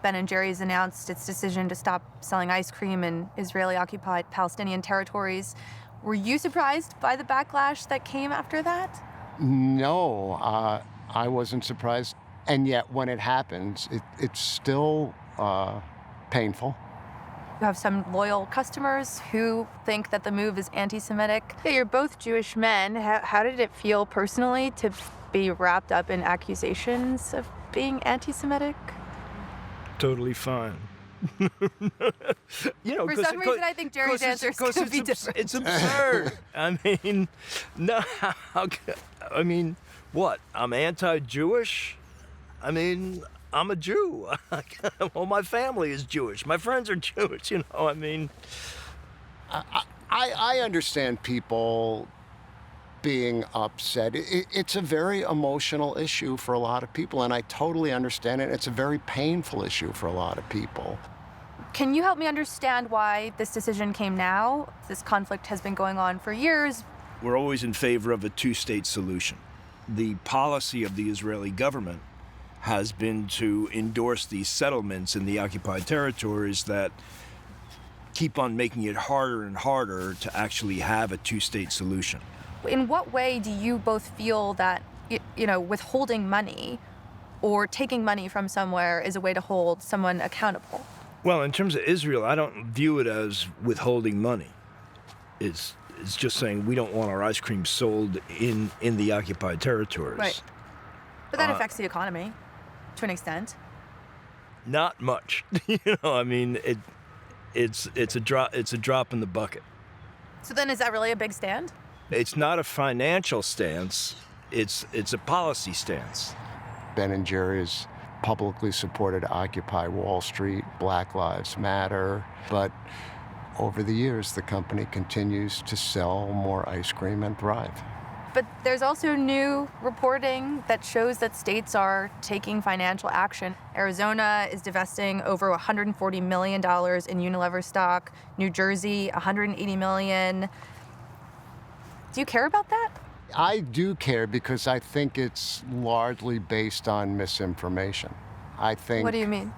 Ben & Jerry's announced its decision to stop selling ice cream in Israeli-occupied Palestinian territories. Were you surprised by the backlash that came after that? No, I wasn't surprised. And yet when it happens, it's still painful. You have some loyal customers who think that the move is anti-Semitic. Yeah, you're both Jewish men. How did it feel personally to be wrapped up in accusations of being anti-Semitic? Totally fine. For some reason, I think Jerry's answer is going to be different. It's absurd. I mean, no. I mean, what? I'm anti-Jewish? I mean, I'm a Jew. Well, my family is Jewish. My friends are Jewish. I mean, I understand people being upset. It's a very emotional issue for a lot of people, and I totally understand it. It's a very painful issue for a lot of people. Can you help me understand why this decision came now? This conflict has been going on for years. we're always in favor of a two-state solution. The policy of the Israeli government has been to endorse these settlements in the occupied territories that keep on making it harder and harder to actually have a two-state solution. In what way do you both feel that, withholding money or taking money from somewhere is a way to hold someone accountable? Well, in terms of Israel, I don't view it as withholding money. It's just saying we don't want our ice cream sold in the occupied territories. Right. But that affects the economy to an extent. Not much. I mean, it's a drop in the bucket. So then is that really a big stand? It's not a financial stance. It's a policy stance. Ben & Jerry's publicly supported Occupy Wall Street, Black Lives Matter, but over the years, the company continues to sell more ice cream and thrive. But there's also new reporting that shows that states are taking financial action. Arizona is divesting over $140 million in Unilever stock. New Jersey, $180 million. Do you care about that? I do care because I think it's largely based on misinformation. What do you mean?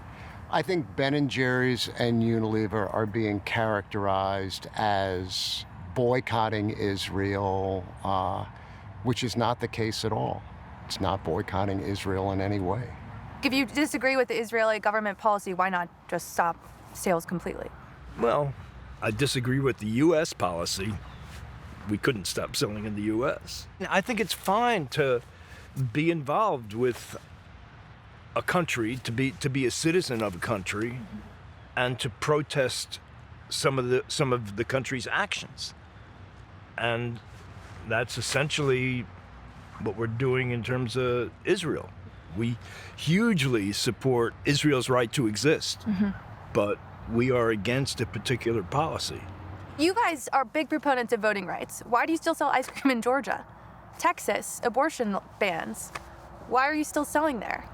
I think Ben & Jerry's and Unilever are being characterized as boycotting Israel, which is not the case at all. It's not boycotting Israel in any way. If you disagree with the Israeli government policy, why not just stop sales completely? Well, I disagree with the U.S. policy. We couldn't stop selling in the U.S. I think it's fine to be involved with a country, to be a citizen of a country, and to protest some of the country's actions. And that's essentially what we're doing in terms of Israel. We hugely support Israel's right to exist, but we are against a particular policy. You guys are big proponents of voting rights. Why do you still sell ice cream in Georgia? Texas, abortion bans. Why are you still selling there?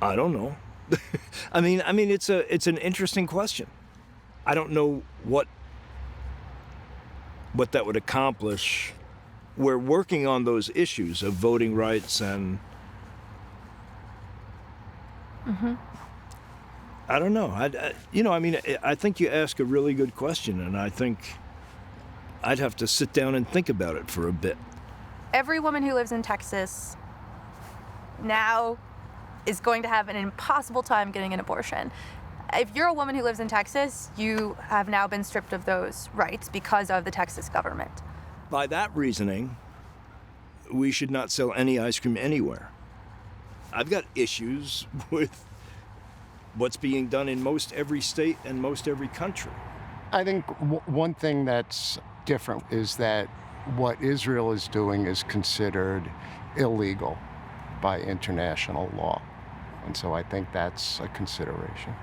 I don't know. I mean, it's an interesting question. I don't know what that would accomplish. We're working on those issues of voting rights and. I don't know. I think you ask a really good question, and I think I'd have to sit down and think about it for a bit. Every woman who lives in Texas now is going to have an impossible time getting an abortion. If you're a woman who lives in Texas, you have now been stripped of those rights because of the Texas government. By that reasoning, we should not sell any ice cream anywhere. I've got issues with what's being done in most every state and most every country. I think one thing that's different is that what Israel is doing is considered illegal by international law. And so I think that's a consideration.